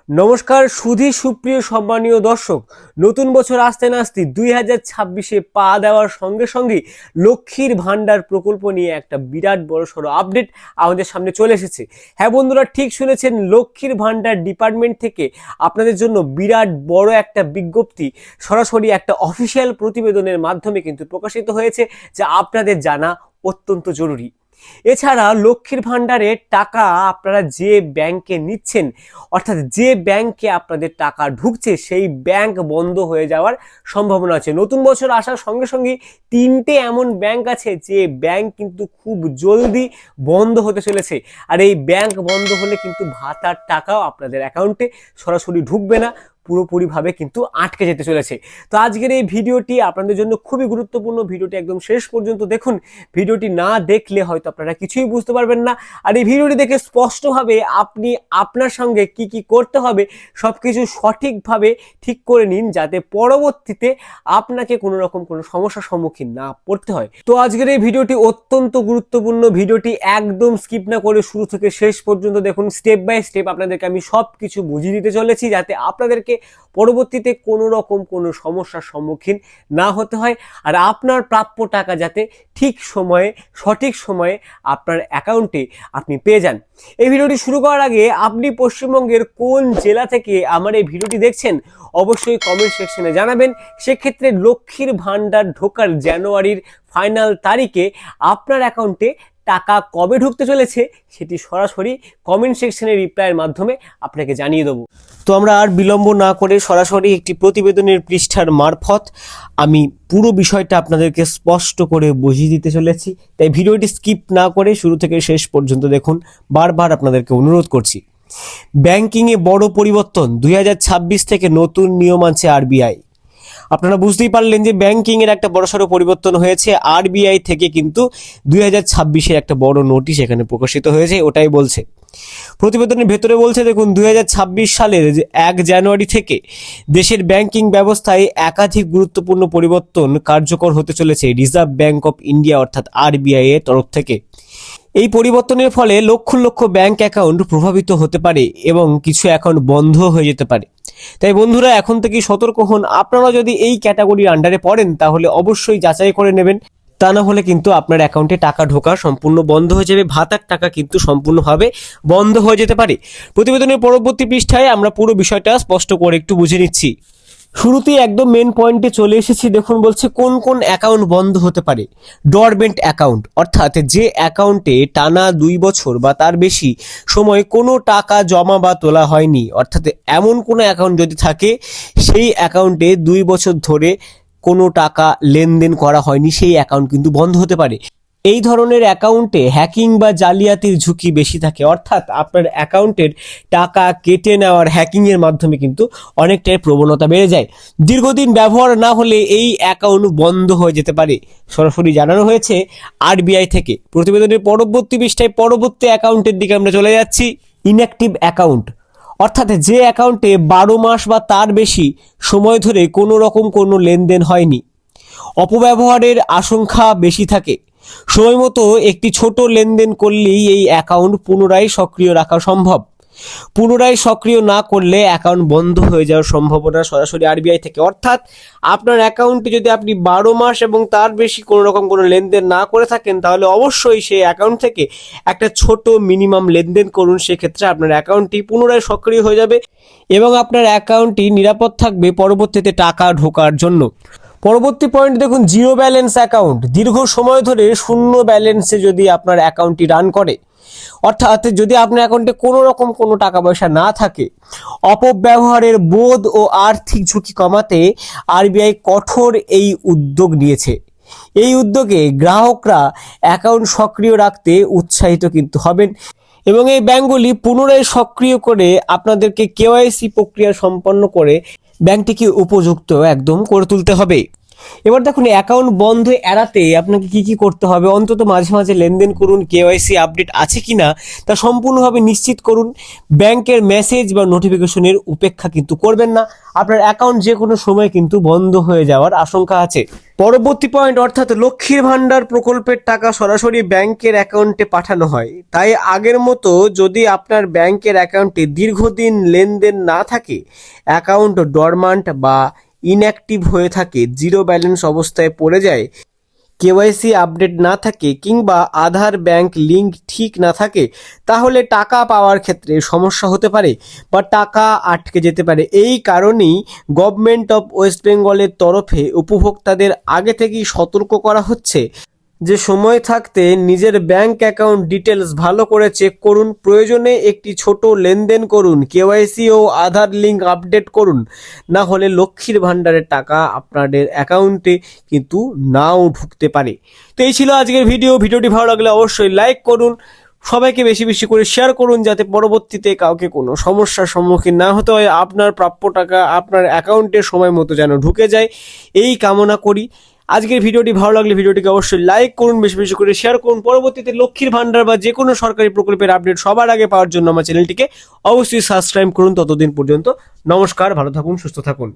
নমস্কার সুধী সুপ্রিয় সম্মানীয় দর্শক, নতুন বছর আসতে না আসতে 2026-এ পা দেওয়ার সঙ্গে সঙ্গে লক্ষ্মীর ভান্ডার প্রকল্প নিয়ে একটা বিরাট বড়সড় আপডেট আমাদের সামনে চলে এসেছে। হ্যাঁ বন্ধুরা, ঠিক শুনেছেন, লক্ষ্মীর ভান্ডার ডিপার্টমেন্ট থেকে আপনাদের জন্য বিরাট বড় একটা বিজ্ঞপ্তি সরাসরি একটা অফিসিয়াল প্রতিবেদনের মাধ্যমে কিন্তু প্রকাশিত হয়েছে, যা আপনাদের জানা অত্যন্ত জরুরি। এছাড়া লক্ষ্মীর ভান্ডারের টাকা আপনারা যে ব্যাংকে নিচ্ছেন, অর্থাৎ যে ব্যাংকে আপনাদের টাকা ঢুকছে সেই ব্যাংক বন্ধ হয়ে যাওয়ার সম্ভাবনা আছে। নতুন বছর আসার সঙ্গে সঙ্গে তিনটে এমন ব্যাংক আছে যে ব্যাংক কিন্তু খুব জলদি বন্ধ হতে চলেছে, আর এই ব্যাংক বন্ধ হলে কিন্তু ভাতার টাকাও আপনাদের অ্যাকাউন্টে সরাসরি ঢুকবে না, পুরোপুরিভাবে কিন্তু আটকে যেতে চলেছে। তো আজকের এই ভিডিওটি আপনাদের জন্য খুবই গুরুত্বপূর্ণ। ভিডিওটি একদম শেষ পর্যন্ত দেখুন। ভিডিওটি না দেখলে হয়তো আপনারা কিছুই বুঝতে পারবেন না, আর এই ভিডিওটি দেখে স্পষ্টভাবে আপনি আপনার সঙ্গে কি কি করতে হবে সবকিছু সঠিকভাবে ঠিক করে নিন, যাতে পরবর্তীতে আপনাকে কোনো রকম কোনো সমস্যার সম্মুখীন না পড়তে হয়। তো আজকের এই ভিডিওটি অত্যন্ত গুরুত্বপূর্ণ। ভিডিওটি একদম স্কিপ না করে শুরু থেকে শেষ পর্যন্ত দেখুন। স্টেপ বাই স্টেপ আপনাদেরকে আমি সব কিছু বুঝিয়ে দিতে চলেছি, যাতে আপনাদেরকে পরবর্তীতে কোনো রকম কোনো সমস্যার সম্মুখীন না হতে হয়, আর আপনার প্রাপ্য টাকা যাতে ঠিক সময়ে সঠিক সময়ে আপনার অ্যাকাউন্টে আপনি পেয়ে যান। এই ভিডিওটি শুরু করার আগে আপনি পশ্চিমবঙ্গের কোন জেলা থেকে আমার এই ভিডিওটি দেখছেন অবশ্যই কমেন্ট সেকশনে জানাবেন। সেক্ষেত্রে লক্ষ্মীর ভান্ডার ঢোকার জানুয়ারির ফাইনাল তারিখে আপনার অ্যাকাউন্টে টাকা কবে ঢুকতে চলেছে সেটি সরাসরি কমেন্ট সেকশনে রিপ্লাইয়ের মাধ্যমে আপনাকে জানিয়ে দেবো। তো আমরা আর বিলম্ব না করে সরাসরি একটি প্রতিবেদনের পৃষ্ঠার মারফত আমি পুরো বিষয়টা আপনাদেরকে স্পষ্ট করে বুঝিয়ে দিতে চলেছি, তাই ভিডিওটি স্কিপ না করে শুরু থেকে শেষ পর্যন্ত দেখুন। বারবার আপনাদেরকে অনুরোধ করছি। ব্যাংকিংয়ে বড় পরিবর্তন, 2026 থেকে নতুন নিয়ম আনছে আরবিআই। আপনারা বুঝতেই পারলেন যে ব্যাংকিং এর একটা বড়সড় পরিবর্তন হয়েছে। আরবিআই থেকে কিন্তু 2026-এর একটা বড় নোটিশ এখানে প্রকাশিত হয়েছে, ওটাই বলছে প্রতিবেদনের ভেতরে। বলছে দেখুন, 2026 সালের 1 জানুয়ারি থেকে দেশের ব্যাংকিং ব্যবস্থায় একাধিক গুরুত্বপূর্ণ পরিবর্তন কার্যকর হতে চলেছে রিজার্ভ ব্যাংক অফ ইন্ডিয়া অর্থাৎ আরবিআই এর তরফ থেকে। এই পরিবর্তনের ফলে লক্ষ লক্ষ ব্যাংক অ্যাকাউন্ট প্রভাবিত হতে পারে এবং কিছু অ্যাকাউন্ট বন্ধ হয়ে যেতে পারে। তাই বন্ধুরা, এখন থেকেই সতর্ক হন। আপনারা যদি এই ক্যাটাগরির আন্ডারে পড়েন তাহলে অবশ্যই যাচাই করে নেবেন, তা না হলে কিন্তু আপনার অ্যাকাউন্টে টাকা ঢোকা সম্পূর্ণ বন্ধ হয়ে যাবে, ভাতার টাকা কিন্তু সম্পূর্ণভাবে বন্ধ হয়ে যেতে পারে। প্রতিবেদনের পরবর্তী পৃষ্ঠায় আমরা পুরো বিষয়টা স্পষ্ট করে একটু বুঝে নিচ্ছি। শুরুতেই একদম মেন পয়েন্টে চলে এসেছি। দেখুন, বলছে কোন কোন অ্যাকাউন্ট বন্ধ হতে পারে। ডরমেন্ট অ্যাকাউন্ট, অর্থাৎ যে অ্যাকাউন্টে টানা 2 বছর বা তার বেশি সময় কোনো টাকা জমা বা তোলা হয়নি, অর্থাৎ এমন কোনো অ্যাকাউন্ট যদি থাকে সেই অ্যাকাউন্টে 2 বছর ধরে কোনো টাকা লেনদেন করা হয়নি, সেই অ্যাকাউন্ট কিন্তু বন্ধ হতে পারে। এই ধরনের অ্যাকাউন্টে হ্যাকিং বা জালিয়াতির ঝুঁকি বেশি থাকে, অর্থাৎ আপনার অ্যাকাউন্টের টাকা কেটে নেওয়ার হ্যাকিংয়ের মাধ্যমে কিন্তু অনেকটাই প্রবণতা বেড়ে যায়। দীর্ঘদিন ব্যবহার না হলে এই অ্যাকাউন্ট বন্ধ হয়ে যেতে পারে, সরাসরি জানানো হয়েছে আরবিআই থেকে। প্রতিবেদনের পরবর্তী পৃষ্ঠায় পরবর্তী অ্যাকাউন্টের দিকে আমরা চলে যাচ্ছি। ইনঅ্যাক্টিভ অ্যাকাউন্ট, অর্থাৎ যে অ্যাকাউন্টে 12 মাস বা তার বেশি সময় ধরে কোনো রকম কোনো লেনদেন হয়নি, অপব্যবহারের আশঙ্কা বেশি থাকে। সময় মতো একটি ছোট লেনদেন করলেই এই অ্যাকাউন্ট পুনরায় সক্রিয় রাখা সম্ভব। পুনরায় সক্রিয় না করলে অ্যাকাউন্ট বন্ধ হয়ে যাওয়ার সম্ভাবনা সরাসরি আরবিআই থেকে। অর্থাৎ আপনার অ্যাকাউন্টে যদি আপনি 12 মাস এবং তার বেশি কোনো রকম কোনো লেনদেন না করে থাকেন, তাহলে অবশ্যই সেই অ্যাকাউন্ট থেকে একটা ছোট মিনিমাম লেনদেন করুন। সেক্ষেত্রে আপনার অ্যাকাউন্টটি পুনরায় সক্রিয় হয়ে যাবে এবং আপনার অ্যাকাউন্টটি নিরাপদ থাকবে পরবর্তীতে টাকা ঢোকার জন্য। পরবর্তী পয়েন্ট দেখুন, জিরো ব্যালেন্স অ্যাকাউন্ট। দীর্ঘ সময় ধরে শূন্য ব্যালেন্সে যদি আপনার অ্যাকাউন্টটি রান করে, অর্থাৎ যদি আপনার অ্যাকাউন্টে কোনো রকম কোনো টাকা পয়সা না থাকে, অপব্যবহারের বোধ ও আর্থিক ঝুঁকি কমাতে আরবিআই কঠোর এই উদ্যোগ নিয়েছে। এই উদ্যোগে গ্রাহকরা অ্যাকাউন্ট সক্রিয় রাখতে উৎসাহিত কিন্তু হবেন এবং এই ব্যাংকগুলি পুনরায় সক্রিয় করে আপনাদেরকে কেওয়াইসি প্রক্রিয়া সম্পন্ন করে ব্যাংকটিকে উপযুক্ত একদম করে তুলতে হবে। এবার দেখুন, অ্যাকাউন্ট বন্ধ এড়াতে আপনাকে কি কি করতে হবে। অন্তত মাঝে মাঝে লেনদেন করুন, কেওয়াইসি আপডেট আছে কিনা তা সম্পূর্ণভাবে নিশ্চিত করুন। ব্যাংকের মেসেজ বা নোটিফিকেশনের উপেক্ষা কিন্তু করবেন না, আপনার অ্যাকাউন্ট যে কোনো সময় কিন্তু বন্ধ হয়ে যাওয়ার আশঙ্কা আছে। পরবর্তী পয়েন্ট, অর্থাৎ লক্ষ্মীর ভান্ডার প্রকল্পের টাকা সরাসরি ব্যাংকের অ্যাকাউন্টে পাঠানো হয়। তাই আগের মতো যদি আপনার ব্যাংকের অ্যাকাউন্টে দীর্ঘদিন লেনদেন না থাকে, অ্যাকাউন্ট ডরমান্ট বা ইনঅ্যাক্টিভ হয়ে থাকে, জিরো ব্যালেন্স অবস্থায় পড়ে যায়, কেওয়াইসি আপডেট না থাকে কিংবা আধার ব্যাংক লিঙ্ক ঠিক না থাকে, তাহলে টাকা পাওয়ার ক্ষেত্রে সমস্যা হতে পারে বা টাকা আটকে যেতে পারে। এই কারণেই গভর্নমেন্ট অফ ওয়েস্ট বেঙ্গলের তরফে উপভোক্তাদের আগে থেকেই সতর্ক করা হচ্ছে যে সময় থাকতে নিজের ব্যাংক অ্যাকাউন্ট ডিটেলস ভালো করে চেক করুন, প্রয়োজনে একটি ছোট লেনদেন করুন, কেওয়াইসি ও আধার লিঙ্ক আপডেট করুন, না হলে লক্ষ্মীর ভান্ডারের টাকা আপনাদের অ্যাকাউন্টে কিন্তু নাও ঢুকতে পারে। তো এই ছিল আজকের ভিডিওটি ভালো লাগলে অবশ্যই লাইক করুন, সবাইকে বেশি বেশি করে শেয়ার করুন, যাতে পরবর্তীতে কাউকে কোনো সমস্যার সম্মুখীন না হতে হয়, আপনার প্রাপ্য টাকা আপনার অ্যাকাউন্টে সময় মতো যেন ঢুকে যায়, এই কামনা করি। আজকের ভিডিওটি ভালো লাগলে ভিডিওটিকে অবশ্যই লাইক করুন, বেশি বেশি করে শেয়ার করুন। পরবর্তীতে লক্ষ্মীর ভান্ডার বা যে কোনো সরকারি প্রকল্পের আপডেট সবার আগে পাওয়ার জন্য আমার চ্যানেলটিকে অবশ্যই সাবস্ক্রাইব করুন। ততদিন পর্যন্ত নমস্কার, ভালো থাকুন, সুস্থ থাকুন।